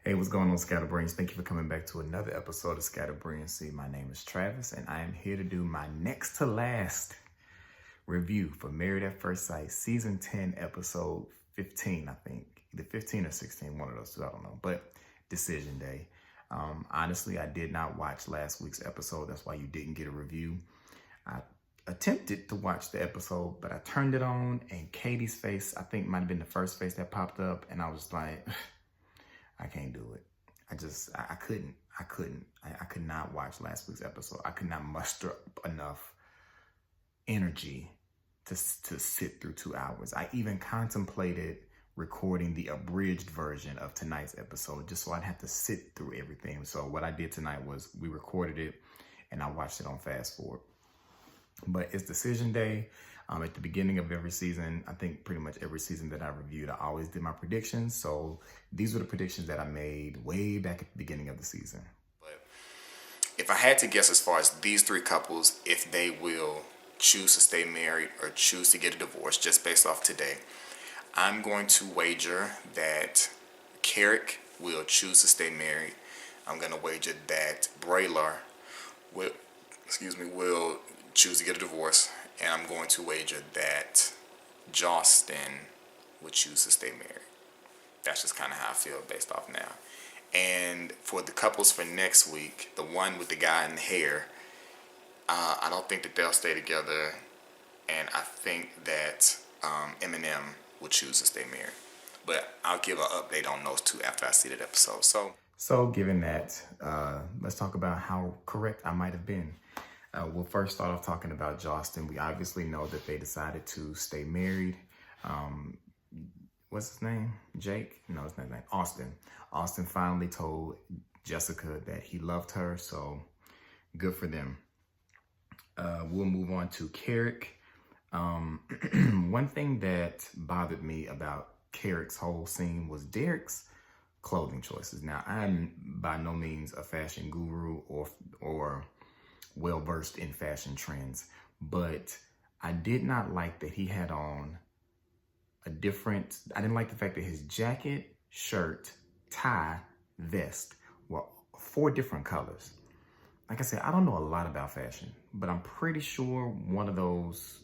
Hey, what's going on, Scatterbrains? Thank you for coming back to another episode of Brilliancy. My name is Travis, and I am here to do my next to last review for Married at First Sight, Season 10, Episode 15, I think. Either 15 or 16, one of those two, I don't know. But Decision Day. Honestly, I did not watch last week's episode. That's why you didn't get a review. I attempted to watch the episode, but I turned it on, and Katie's face, I think, might have been the first face that popped up, and I was like... I can't do it. I couldn't. I could not watch last week's episode. I could not muster up enough energy to sit through 2 hours. I even contemplated recording the abridged version of tonight's episode just so I'd have to sit through everything. So what I did tonight was we recorded it and I watched it on fast forward. But it's Decision Day. At the beginning of every season, I think pretty much every season that I reviewed, I always did my predictions. So these were the predictions that I made way back at the beginning of the season. But if I had to guess as far as these three couples, if they will choose to stay married or choose to get a divorce just based off today, I'm going to wager that Carrick will choose to stay married. I'm going to wager that Braylor will choose to get a divorce. And I'm going to wager that Justin would choose to stay married. That's just kind of how I feel based off now. And for the couples for next week, the one with the guy in the hair, I don't think that they'll stay together. And I think that Eminem will choose to stay married. But I'll give an update on those two after I see that episode. So given that, let's talk about how correct I might have been. We'll first start off talking about Justin. We obviously know that they decided to stay married. What's his name? Jake? No, his name Austin. Austin finally told Jessica that he loved her, so good for them. We'll move on to Carrick. One thing that bothered me about Carrick's whole scene was Derek's clothing choices. Now, I'm by no means a fashion guru or well-versed in fashion trends, but I did not like that he had on I didn't like the fact that his jacket, shirt, tie, vest were 4 different colors. Like I said, I don't know a lot about fashion, but I'm pretty sure one of those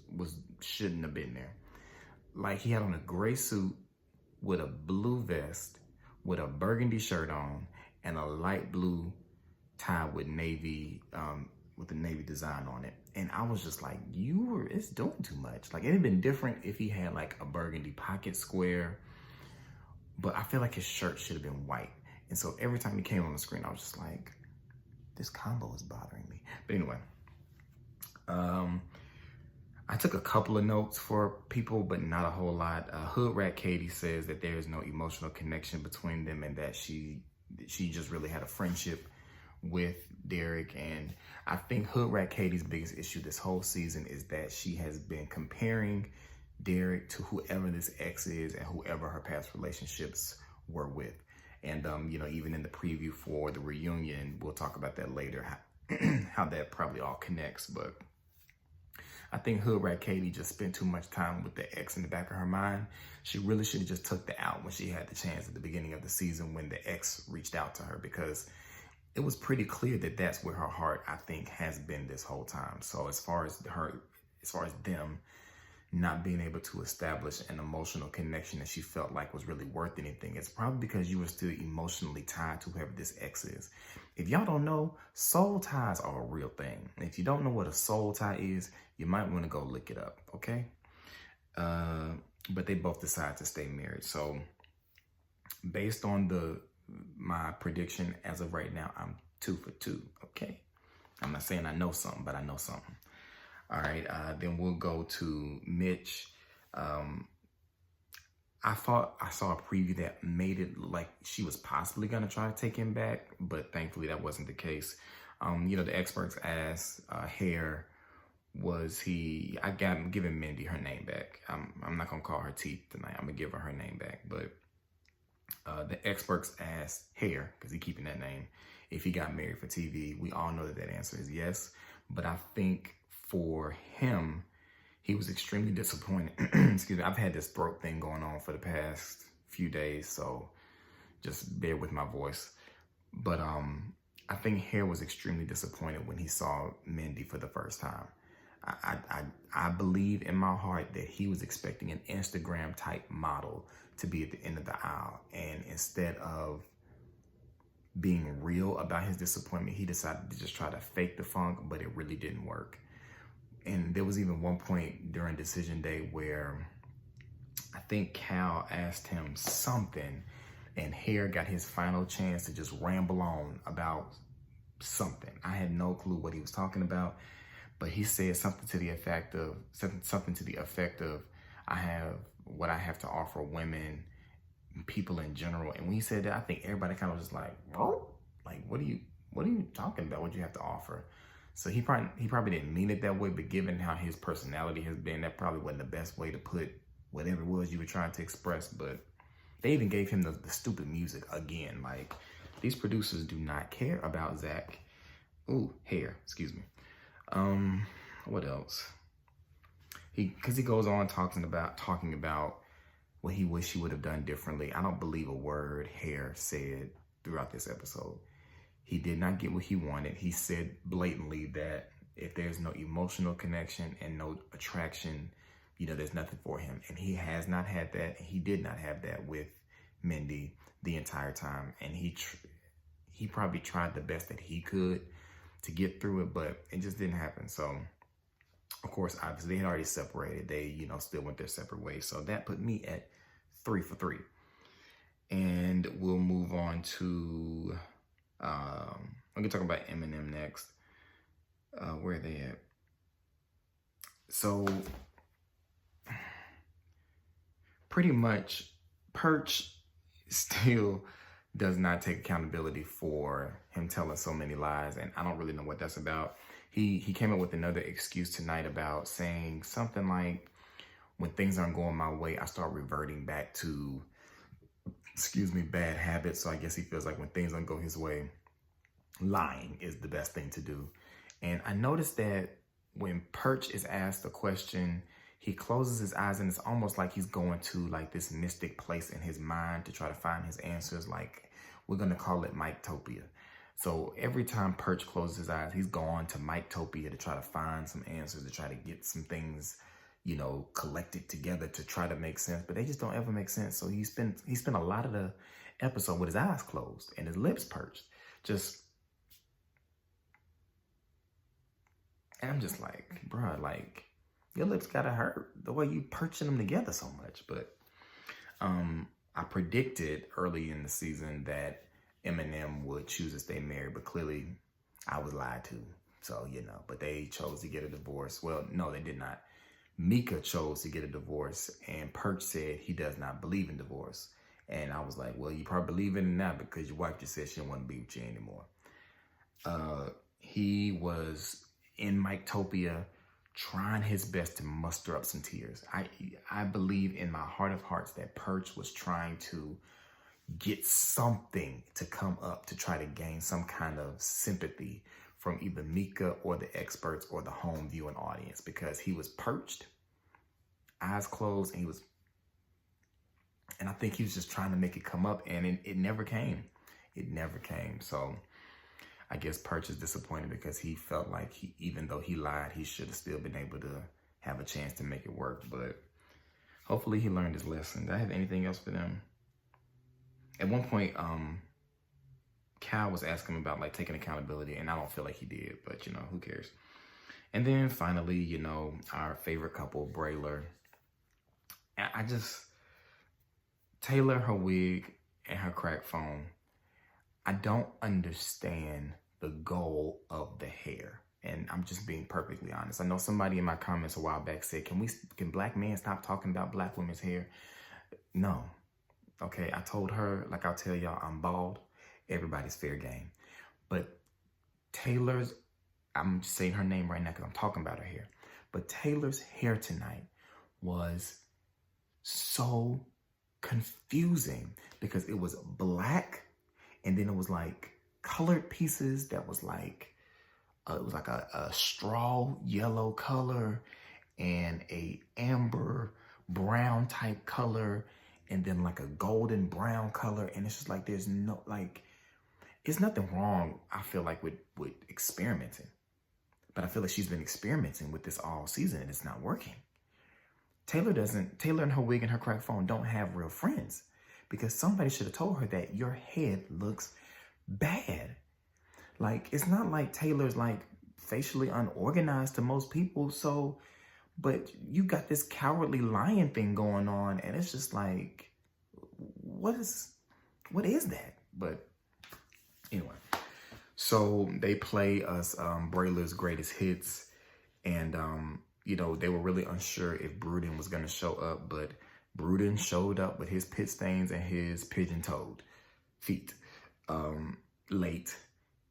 shouldn't have been there. Like, he had on a gray suit with a blue vest, with a burgundy shirt on, and a light blue tie with the navy design on it. And I was just like, it's doing too much. Like, it'd have been different if he had like a burgundy pocket square, but I feel like his shirt should have been white. And so every time he came on the screen, I was just like, this combo is bothering me. But anyway, I took a couple of notes for people, but not a whole lot. Hood Rat Katie says that there is no emotional connection between them and that she just really had a friendship with Derek. And I think Hood Rat Katie's biggest issue this whole season is that she has been comparing Derek to whoever this ex is and whoever her past relationships were with. And even in the preview for the reunion, we'll talk about that later, how that probably all connects. But I think Hood Rat Katie just spent too much time with the ex in the back of her mind. She really should have just took the out when she had the chance at the beginning of the season when the ex reached out to her, because it was pretty clear that that's where her heart, I think, has been this whole time. So as far as them not being able to establish an emotional connection that she felt like was really worth anything, it's probably because you were still emotionally tied to whoever this ex is. If y'all don't know, soul ties are a real thing. If you don't know what a soul tie is, you might want to go look it up, okay? But they both decided to stay married. So based on my prediction as of right now, I'm 2 for 2, okay? I'm not saying I know something, but I know something. All right, then we'll go to Mitch. I thought I saw a preview that made it like she was possibly gonna try to take him back, but thankfully that wasn't the case. The experts asked hair, I'm giving Mindy her name back. I'm not gonna call her Teeth tonight. I'm gonna give her name back, but the experts asked Hair, because he's keeping that name, if he got married for TV. We all know that answer is yes. But I think for him, he was extremely disappointed. Excuse me, I've had this throat thing going on for the past few days, so Just bear with my voice. But I think Hair was extremely disappointed when he saw Mindy for the first time. I believe in my heart that he was expecting an Instagram type model to be at the end of the aisle. And instead of being real about his disappointment, he decided to just try to fake the funk, but it really didn't work. And there was even one point during decision day where I think Cal asked him something, and Hair got his final chance to just ramble on about something. I had no clue what he was talking about, but he said something to the effect of I have what I have to offer women, people in general. And when he said that, I think everybody kind of was just like, bro, like, what are you talking about? What do you have to offer? So he probably didn't mean it that way, but given how his personality has been, that probably wasn't the best way to put whatever it was you were trying to express. But they even gave him the stupid music again. Like, these producers do not care about Zach. Hair, excuse me. What else? Because he goes on talking about what he wished he would have done differently. I don't believe a word Hair said throughout this episode. He did not get what he wanted. He said blatantly that if there's no emotional connection and no attraction, there's nothing for him. And he has not had that. And he did not have that with Mindy the entire time. And he probably tried the best that he could to get through it, but it just didn't happen. So, of course, obviously, they had already separated. They, still went their separate ways. So that put me at 3 for 3. And we'll move on to, I'm going to talk about Eminem next. Where are they at? So, pretty much, Perch still does not take accountability for him telling so many lies, and I don't really know what that's about. He came up with another excuse tonight about saying something like, when things aren't going my way, I start reverting back to, bad habits. So I guess he feels like when things don't go his way, lying is the best thing to do. And I noticed that when Perch is asked a question, he closes his eyes, and it's almost like he's going to like this mystic place in his mind to try to find his answers. Like, we're going to call it Mike-topia. So every time Perch closes his eyes, he's gone to Mike-topia to try to find some answers, to try to get some things, collected together to try to make sense. But they just don't ever make sense. So he spent a lot of the episode with his eyes closed and his lips perched. And I'm just like, bro, like, your lips gotta hurt the way you perching them together so much. But I predicted early in the season that Eminem would choose to stay married, but clearly I was lied to. So, but they chose to get a divorce. Well, no, they did not. Meka chose to get a divorce, and Perch said he does not believe in divorce. And I was like, well, you probably believe in it now because your wife just said she didn't want to be with you anymore. He was in Mike-topia, trying his best to muster up some tears. I believe in my heart of hearts that Perch was trying to get something to come up to try to gain some kind of sympathy from either Meka or the experts or the home viewing audience, because he was perched, eyes closed, and I think he was just trying to make it come up, and it never came. It never came. So I guess Perch is disappointed because he felt like even though he lied, he should have still been able to have a chance to make it work. But hopefully he learned his lesson. Did I have anything else for them? At one point, Cal was asking him about like taking accountability, and I don't feel like he did, but who cares? And then finally, our favorite couple, Brayler. Taylor, her wig, and her crack phone. I don't understand the goal of the hair. And I'm just being perfectly honest. I know somebody in my comments a while back said, can black men stop talking about black women's hair? No. Okay, I told her, like I'll tell y'all, I'm bald. Everybody's fair game. But Taylor's, I'm just saying her name right now because I'm talking about her hair. But Taylor's hair tonight was so confusing because it was black, and then it was like colored pieces that was like, it was like a straw yellow color and a amber brown type color. and then like a golden brown color. And it's just like, there's no, like, it's nothing wrong, I feel like, with experimenting. But I feel like she's been experimenting with this all season and it's not working. Taylor and her wig and her cracked phone don't have real friends, because somebody should have told her that your head looks bad. Like, it's not like Taylor's like facially unorganized to most people. So, but you got this cowardly lion thing going on, and it's just like, what is that? But anyway, so they play us Brayler's greatest hits, and you know, they were really unsure if Bruden was going to show up, but Bruden showed up with his pit stains and his pigeon-toed feet late,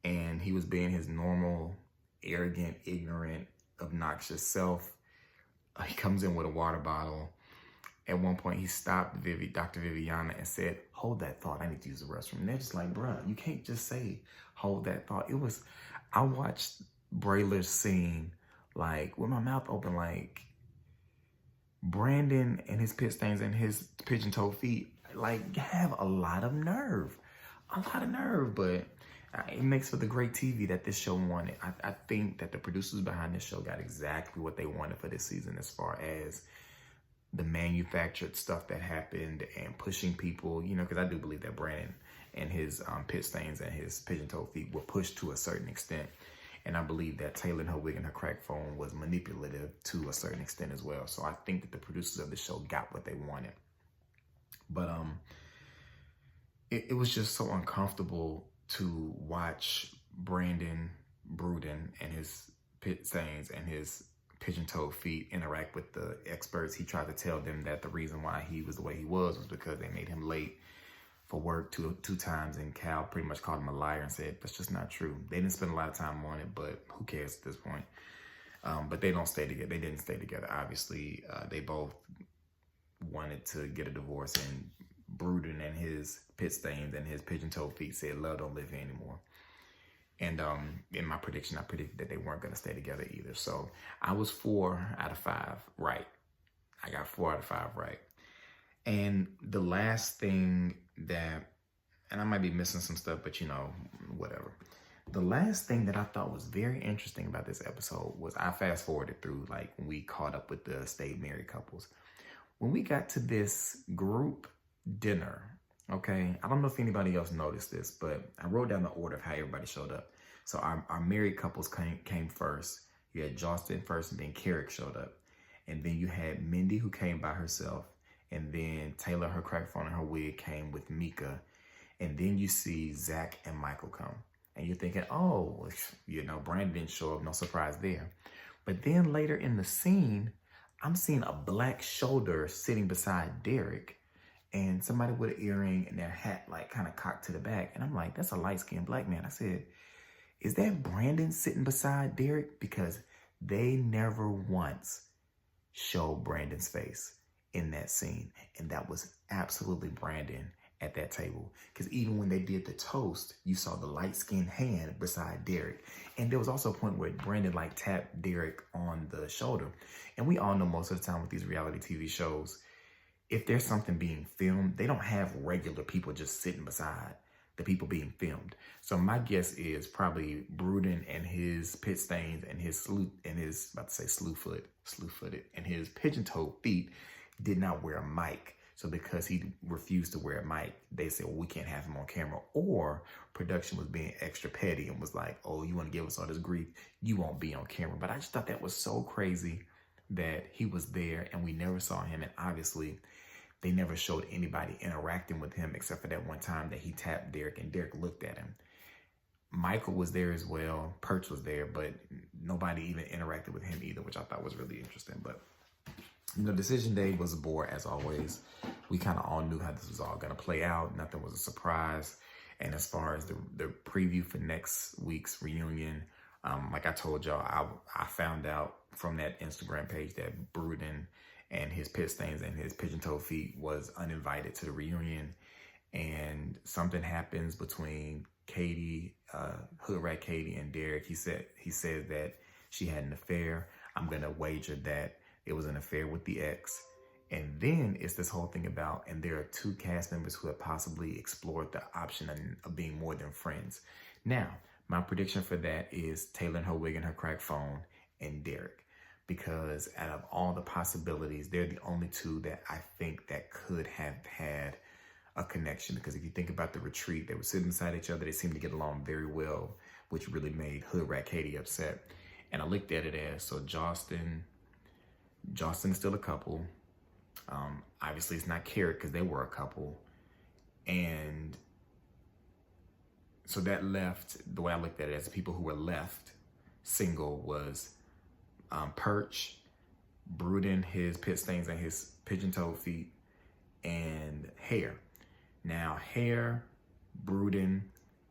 and he was being his normal, arrogant, ignorant, obnoxious self. He comes in with a water bottle. At one point, he stopped Dr. Viviana and said, "Hold that thought. I need to use the restroom." And they're just like, bruh, you can't just say, "Hold that thought." I watched Brayler's scene like with my mouth open, like, Brandon and his pit stains and his pigeon-toed feet, like, have a lot of nerve, but it makes for the great TV that this show wanted. I think that the producers behind this show got exactly what they wanted for this season, as far as the manufactured stuff that happened and pushing people, you know, because I do believe that Brandon and his pit stains and his pigeon-toed feet were pushed to a certain extent. And I believe that Taylor and her wig and her cracked phone was manipulative to a certain extent as well. So I think that the producers of the show got what they wanted. But it was just so uncomfortable to watch Bruden and his pit stains and his pigeon-toed feet interact with the experts. He tried to tell them that the reason why he was the way he was because they made him late for work two times, and Cal pretty much called him a liar and said that's just not true. They didn't spend a lot of time on it, but who cares at this point? But they don't stay together. They didn't stay together. Obviously, they both wanted to get a divorce, and Bruden and his pit stains and his pigeon-toed feet said love don't live here anymore. And in my prediction, I predicted that they weren't going to stay together either. So I was 4 out of 5 right. I got 4 out of 5 right. And the last thing that, and I might be missing some stuff, but you know, whatever. The last thing that I thought was very interesting about this episode was, I fast forwarded through, like, when we caught up with the stayed married couples. When we got to this group dinner, okay, I don't know if anybody else noticed this, but I wrote down the order of how everybody showed up. So our married couples came first. You had Justin first, and then Carrick showed up. And then you had Mindy, who came by herself. And then Taylor, her cracked phone and her wig, came with Meka. And then you see Zach and Michael come. And you're thinking, oh, you know, Brandon didn't show up, no surprise there. But then later in the scene, I'm seeing a black shoulder sitting beside Derek, and somebody with an earring and their hat like kind of cocked to the back. And I'm like, that's a light-skinned black man. I said, is that Brandon sitting beside Derek? Because they never once show Brandon's face in that scene. And that was absolutely Brandon at that table. Because even when they did the toast, you saw the light-skinned hand beside Derek. And there was also a point where Brandon like tapped Derek on the shoulder. And we all know most of the time with these reality TV shows, if there's something being filmed, they don't have regular people just sitting beside the people being filmed. So my guess is probably Bruden and his pit stains and his slew-footed and his pigeon-toed feet did not wear a mic. So because he refused to wear a mic, they said, well, we can't have him on camera. Or production was being extra petty and was like, oh, you want to give us all this grief? You won't be on camera. But I just thought that was so crazy that he was there and we never saw him. And obviously, they never showed anybody interacting with him except for that one time that he tapped Derek and Derek looked at him. Michael was there as well. Perch was there, but nobody even interacted with him either, which I thought was really interesting. But you know, decision day was a bore as always. We kind of all knew how this was all going to play out. Nothing was a surprise. And as far as the preview for next week's reunion, like I told y'all, I found out from that Instagram page that Bruden and his pit stains and his pigeon-toed feet was uninvited to the reunion. And something happens between Katie, Hood Rat Katie, and Derek. He said that she had an affair. I'm going to wager that it was an affair with the ex. And then it's this whole thing about, and there are two cast members who have possibly explored the option of being more than friends. Now, my prediction for that is Taylor and her wig and her cracked phone, and Derek. Because out of all the possibilities, they're the only two that I think that could have had a connection. Because if you think about the retreat, they were sitting beside each other. They seemed to get along very well, which really made Hood Rat Katie upset. And I looked at it as, so Justin is still a couple. Obviously, it's not Carrot because they were a couple. And so that left, the way I looked at it as people who were left single was Perch, Bruden, his pit stains and his pigeon-toed feet, and Hair. Now, Hair, Bruden,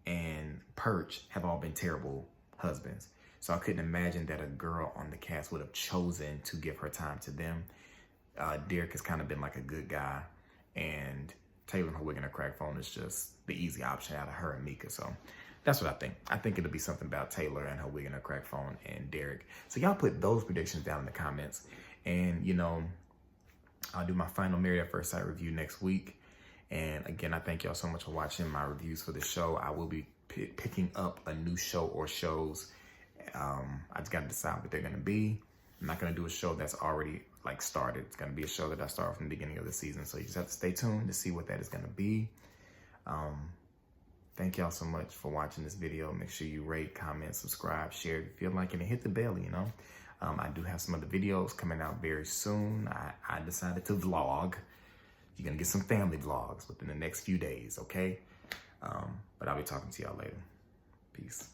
and Perch have all been terrible husbands. So I couldn't imagine that a girl on the cast would have chosen to give her time to them. Derek has kind of been like a good guy, and Taylor and her wig and her cracked phone is just the easy option out of her and Meka. So that's what I think. I think it'll be something about Taylor and her wig and her cracked phone and Derek. So y'all put those predictions down in the comments. And, you know, I'll do my final Married at First Sight review next week. And again, I thank y'all so much for watching my reviews for the show. I will be picking up a new show or shows. I just got to decide what they're going to be. I'm not going to do a show that's already like started. It's going to be a show that I started from the beginning of the season. So you just have to stay tuned to see what that is going to be. Thank y'all so much for watching this video. Make sure you rate, comment, subscribe, share if you feel like it, and hit the bell, you know. I do have some other videos coming out very soon. I decided to vlog. You're going to get some family vlogs within the next few days, okay? But I'll be talking to y'all later. Peace.